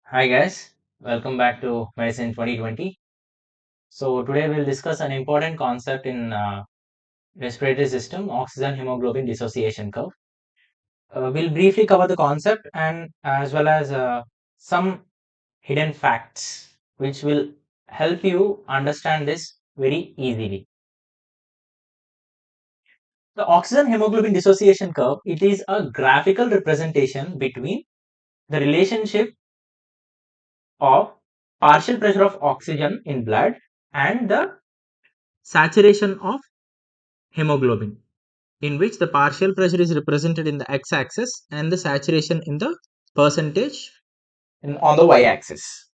Hi guys, welcome back to Medicine 2020. So today we'll discuss an important concept in respiratory system, oxygen hemoglobin dissociation curve. We'll briefly cover the concept and as well as some hidden facts which will help you understand this very easily. The oxygen hemoglobin dissociation curve, it is a graphical representation between the relationship of partial pressure of oxygen in blood and the saturation of hemoglobin, in which the partial pressure is represented in the x-axis and the saturation in the percentage on the y-axis.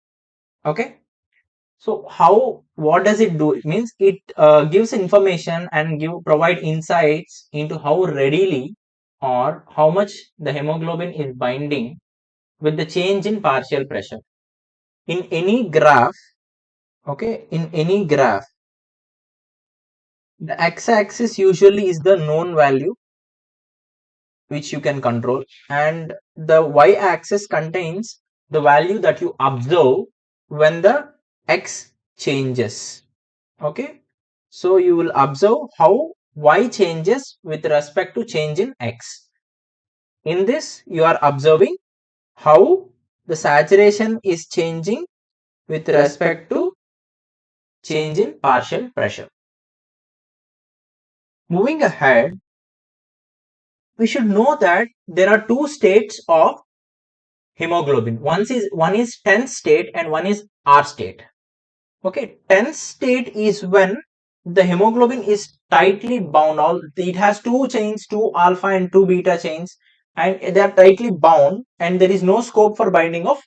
Okay, so what does it do? It means it gives information and provide insights into how readily or how much the hemoglobin is binding with the change in partial pressure in any graph. Okay, in any graph, the x-axis usually is the known value which you can control, and the y-axis contains the value that you observe when the x changes. Okay, so you will observe how y changes with respect to change in x. In this you are observing how the saturation is changing with respect to change in partial pressure. Moving ahead, we should know that there are two states of hemoglobin. One is tense state and one is R state. Okay, tense state is when the hemoglobin is tightly bound. It has two chains, two alpha and two beta chains, and they are tightly bound, and there is no scope for binding of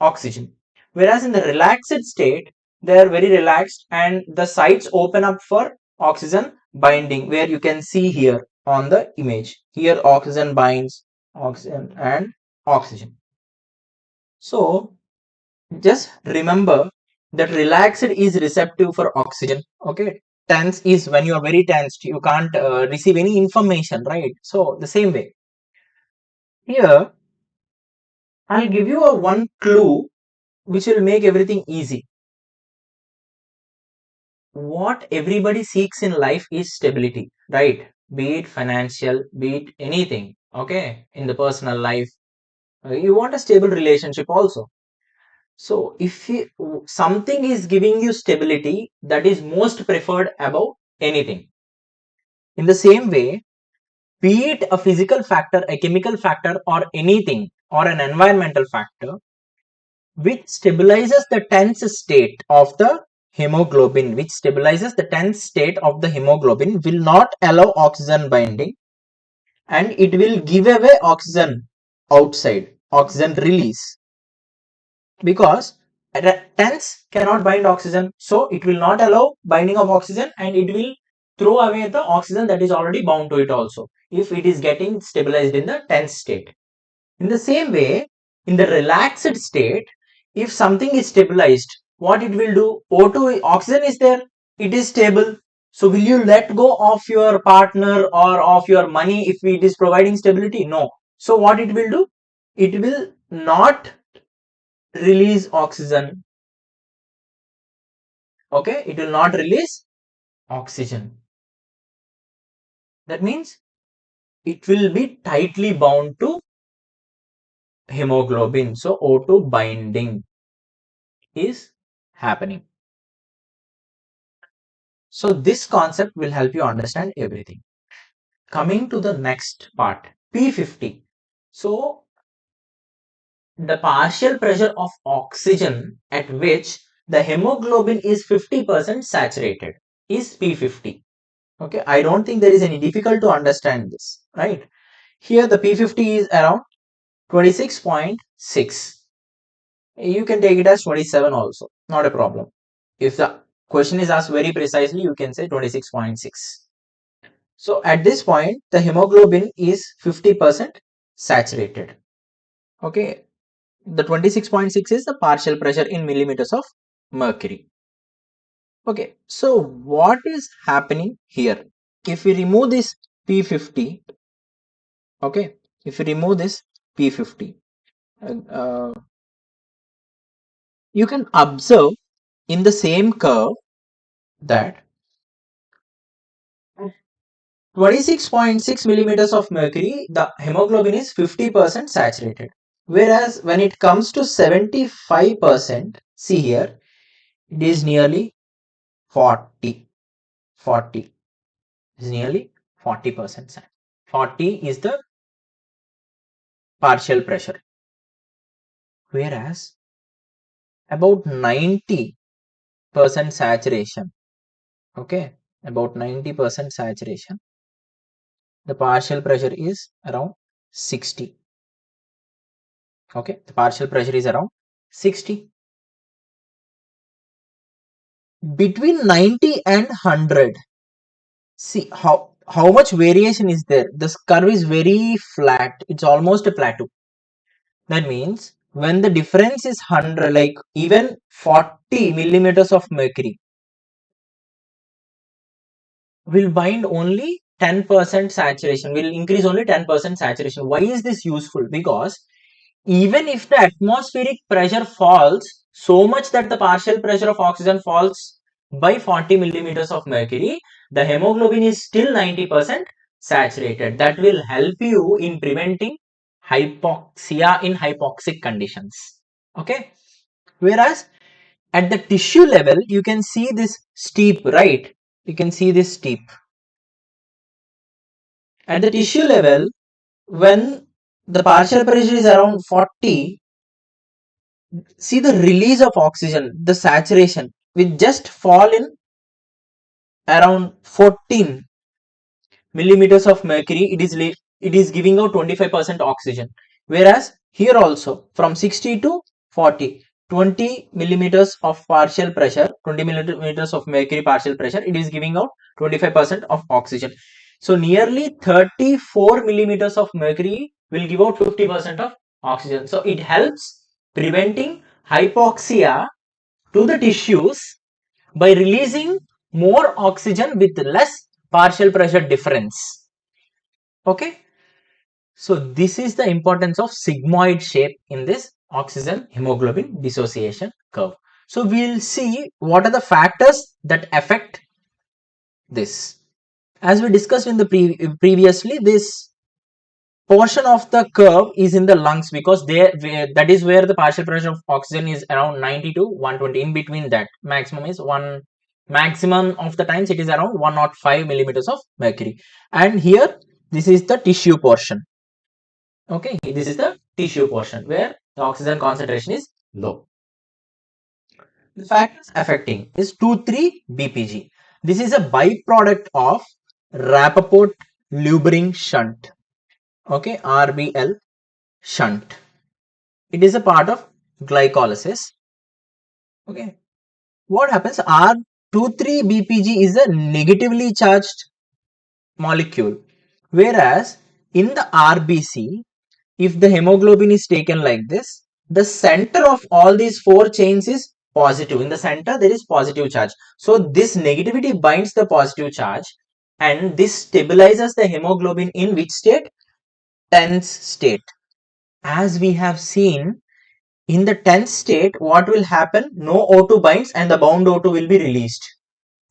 oxygen. Whereas in the relaxed state, they are very relaxed, and the sites open up for oxygen binding, where you can see here on the image. Here, oxygen binds oxygen and oxygen. So just remember that relaxed is receptive for oxygen. Okay, tense is when you are very tensed, you can't receive any information, right? So the same way here, I'll give you a one clue which will make everything easy. What everybody seeks in life is stability, right? Be it financial, be it anything. Okay, in the personal life, you want a stable relationship also. So if something is giving you stability, that is most preferred above anything. In the same way, be it a physical factor, a chemical factor, or anything, or an environmental factor, which stabilizes the tense state of the hemoglobin, will not allow oxygen binding, and it will give away oxygen outside, oxygen release, because tense cannot bind oxygen, so it will not allow binding of oxygen, and it will throw away the oxygen that is already bound to it also, if it is getting stabilized in the tense state. In the same way, in the relaxed state, if something is stabilized, what it will do? O2, oxygen is there, it is stable. So will you let go of your partner or of your money if it is providing stability? No. So what it will do? It will not release oxygen. Okay, it will not release oxygen. That means it will be tightly bound to hemoglobin. So O2 binding is happening. So this concept will help you understand everything. Coming to the next part, P50. So the partial pressure of oxygen at which the hemoglobin is 50% saturated is P50. Okay, I don't think there is any difficult to understand this, right? Here the P50 is around 26.6. You can take it as 27 also, not a problem. If the question is asked very precisely, you can say 26.6. So at this point, the hemoglobin is 50% saturated. Okay, the 26.6 is the partial pressure in millimeters of mercury. Okay, so what is happening here? If we remove this P50, okay, if we remove this P50, you can observe in the same curve that 26.6 millimeters of mercury, the hemoglobin is 50% saturated. Whereas when it comes to 75%, see here, it is nearly 40. 40 is nearly 40%. 40 is the partial pressure. Whereas about 90% saturation, okay, about 90% saturation, the partial pressure is around 60. Okay, the partial pressure is around 60. Between 90 and 100, see how much variation is there. This curve is very flat. It's almost a plateau. That means when the difference is 100, like even 40 millimeters of mercury will bind only 10% saturation, will increase only 10% saturation. Why is this useful? Because even if the atmospheric pressure falls so much that the partial pressure of oxygen falls by 40 millimeters of mercury, the hemoglobin is still 90% saturated. That will help you in preventing hypoxia in hypoxic conditions. Okay. Whereas at the tissue level, you can see this steep, right? You can see this steep. At the tissue level, when the partial pressure is around 40, see the release of oxygen, the saturation will just fall in around 14 millimeters of mercury. It is giving out 25% oxygen. Whereas here also from 60 to 40, 20 millimeters of partial pressure, 20 millimeters of mercury partial pressure, it is giving out 25% of oxygen. So nearly 34 millimeters of mercury will give out 50% of oxygen. So it helps preventing hypoxia to the tissues by releasing more oxygen with less partial pressure difference. Okay. So this is the importance of sigmoid shape in this oxygen hemoglobin dissociation curve. So we'll see what are the factors that affect this. As we discussed in the previously, this portion of the curve is in the lungs because that is where the partial pressure of oxygen is around 90 to 120. In between that, maximum of the times it is around 105 millimeters of mercury. And here this is the tissue portion. Okay, this is the tissue portion where the oxygen concentration is low. The factors affecting is 2,3-BPG. This is a byproduct of Rappaport Lubring shunt. Okay, RBL shunt. It is a part of glycolysis. Okay, what happens? R23-BPG is a negatively charged molecule, whereas in the RBC, if the hemoglobin is taken like this, the center of all these four chains is positive. In the center, there is positive charge. So this negativity binds the positive charge, and this stabilizes the hemoglobin in which state? Tense state. As we have seen, in the tense state, what will happen? No O2 binds and the bound O2 will be released,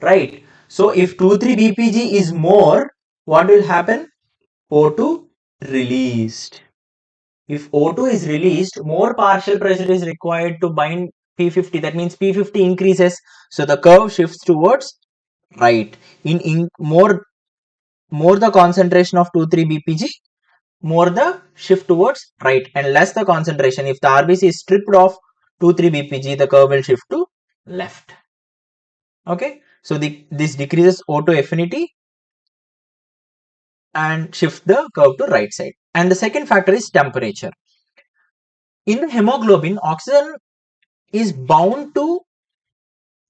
right? So if 2,3-BPG is more, what will happen? O2 released. If O2 is released, more partial pressure is required to bind P50. That means P50 increases. So the curve shifts towards right. In more the concentration of 2,3-BPG, more the shift towards right, and less the concentration. If the RBC is stripped of 2,3-BPG, the curve will shift to left. Okay, so this decreases O2 affinity and shift the curve to right side. And the second factor is temperature. In the hemoglobin, oxygen is bound to,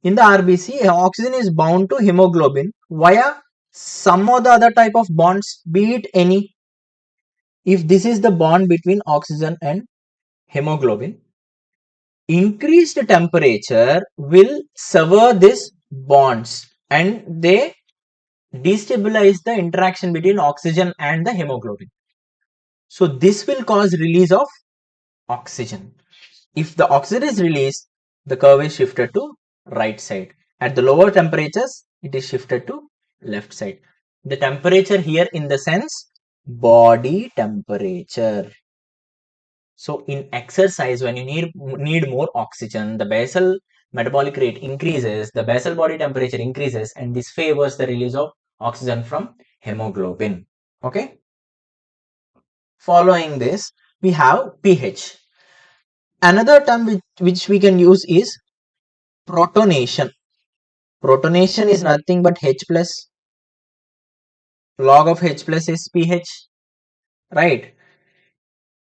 in the RBC, oxygen is bound to hemoglobin via some or the other type of bonds, be it any. If this is the bond between oxygen and hemoglobin, increased temperature will sever these bonds and they destabilize the interaction between oxygen and the hemoglobin. So this will cause release of oxygen. If the oxygen is released, the curve is shifted to right side. At the lower temperatures, it is shifted to left side. The temperature here in the sense body temperature. So in exercise, when you need more oxygen, the basal metabolic rate increases, the basal body temperature increases, and this favors the release of oxygen from hemoglobin. Okay. Following this, we have pH. Another term which we can use is protonation. Protonation is nothing but H plus. Log of H plus is pH, right?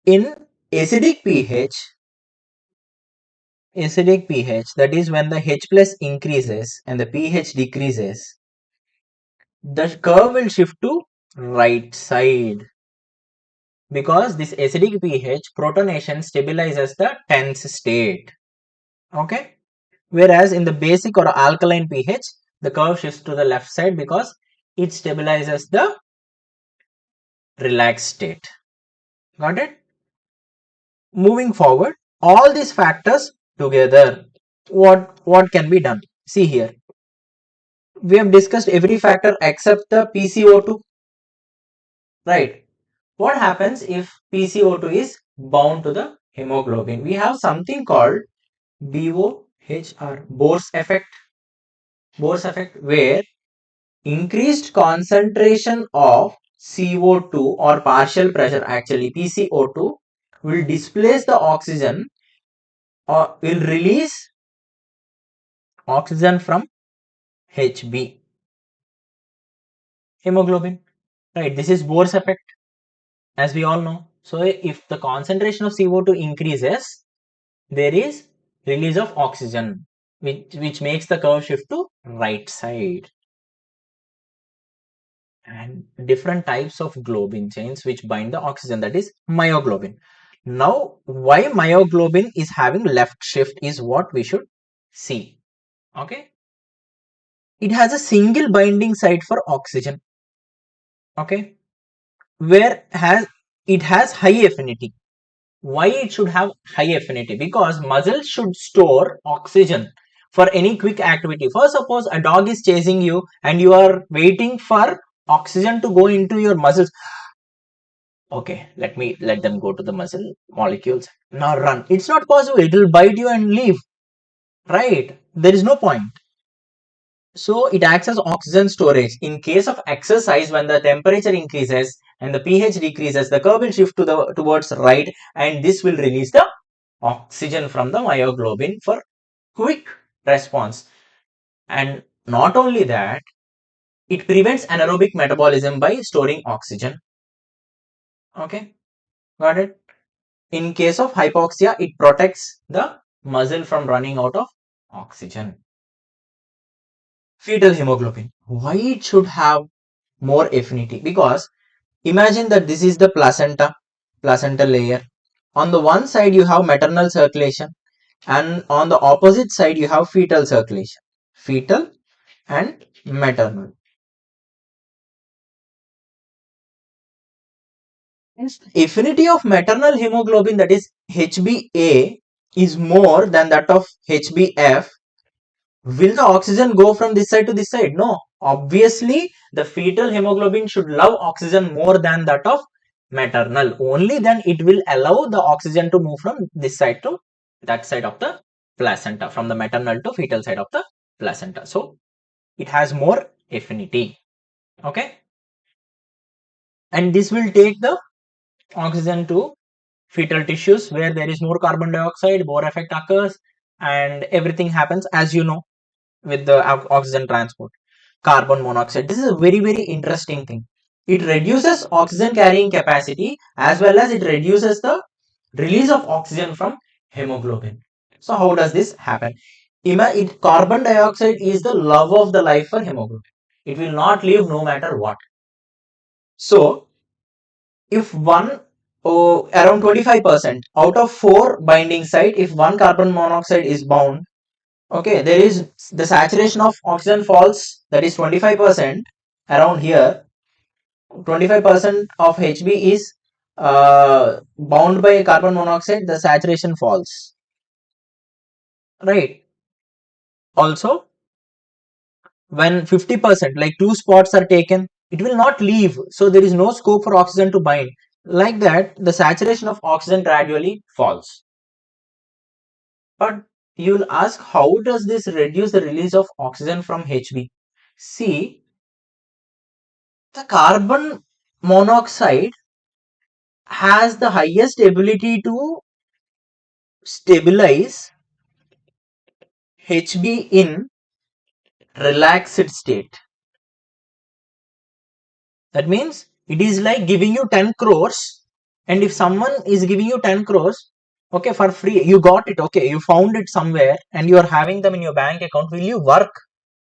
In acidic pH, that is when the H plus increases and the pH decreases, the curve will shift to right side, because this acidic pH protonation stabilizes the tense state. Okay. Whereas in the basic or alkaline pH, the curve shifts to the left side because it stabilizes the relaxed state. Got it? Moving forward, all these factors together, what can be done? See here, we have discussed every factor except the PCO2, right? What happens if PCO2 is bound to the hemoglobin? We have something called BOHR, Bohr's effect, where increased concentration of CO2 or partial pressure, actually PCO2, will displace the oxygen or will release oxygen from HB, hemoglobin, right? This is Bohr's effect, as we all know. So if the concentration of CO2 increases, there is release of oxygen, which makes the curve shift to right side. And different types of globin chains which bind the oxygen, that is myoglobin. Now, why myoglobin is having left shift is what we should see. Okay. It has a single binding site for oxygen. Okay. Where it has high affinity. Why it should have high affinity? Because muscles should store oxygen for any quick activity. For suppose a dog is chasing you and you are waiting for oxygen to go into your muscles. Okay, let them go to the muscle molecules. Now run. It's not possible. It will bite you and leave. Right? There is no point. So it acts as oxygen storage. In case of exercise, when the temperature increases and the pH decreases, the curve will shift towards right, and this will release the oxygen from the myoglobin for quick response. And not only that, it prevents anaerobic metabolism by storing oxygen. Okay, got it? In case of hypoxia, it protects the muscle from running out of oxygen. Fetal hemoglobin. Why it should have more affinity? Because imagine that this is the placenta layer. On the one side you have maternal circulation, and on the opposite side you have fetal circulation. Fetal and maternal. Affinity of maternal hemoglobin, that is HbA, is more than that of HbF. Will the oxygen go from this side to this side? No. Obviously, the fetal hemoglobin should love oxygen more than that of maternal. Only then it will allow the oxygen to move from this side to that side of the placenta, from the maternal to fetal side of the placenta. So, it has more affinity. Okay. And this will take the oxygen to fetal tissues where there is more carbon dioxide, Bohr effect occurs, and everything happens as you know with the oxygen transport. Carbon monoxide. This is a very, very interesting thing. It reduces oxygen carrying capacity as well as it reduces the release of oxygen from hemoglobin. So how does this happen? Carbon dioxide is the love of the life for hemoglobin. It will not leave no matter what. So if around 25% out of 4 binding site, if one carbon monoxide is bound, okay, there is the saturation of oxygen falls, that is 25%. Around here 25% of Hb is bound by carbon monoxide, the saturation falls. right? Also, when 50%, like two spots are taken, it will not leave. So there is no scope for oxygen to bind. Like that, the saturation of oxygen gradually falls. But you'll ask, how does this reduce the release of oxygen from HB? See, the carbon monoxide has the highest ability to stabilize HB in relaxed state. That means it is like giving you 10 crores, and if someone is giving you 10 crores, okay, for free, you got it, okay, you found it somewhere and you are having them in your bank account, will you work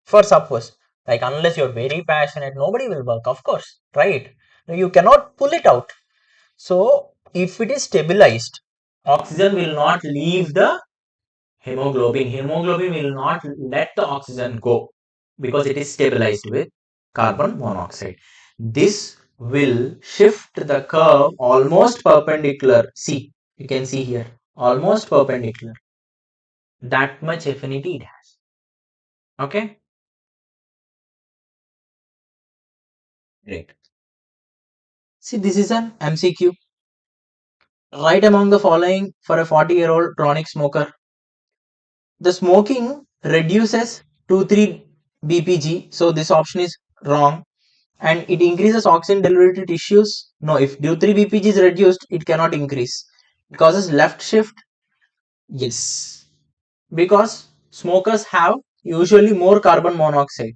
for suppose? Like, unless you're very passionate, nobody will work, of course, right? You cannot pull it out. So, if it is stabilized, oxygen will not leave the hemoglobin. Hemoglobin will not let the oxygen go because it is stabilized with carbon monoxide. This will shift the curve almost perpendicular. See, you can see here, almost perpendicular. That much affinity it has. Okay? Great. See, this is an MCQ. Right among the following for a 40-year-old chronic smoker. The smoking reduces 2-3 BPG, so this option is wrong. And it increases oxygen delivery to tissues. No, if 2-3 BPG is reduced, it cannot increase. It causes left shift. Yes, because smokers have usually more carbon monoxide.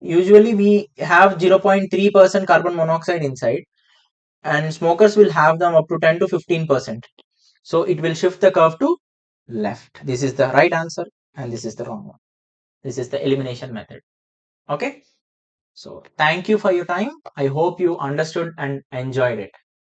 Usually we have 0.3% carbon monoxide inside, and smokers will have them up to 10 to 15%. So it will shift the curve to left. This is the right answer and this is the wrong one. This is the elimination method. Okay. So thank you for your time. I hope you understood and enjoyed it.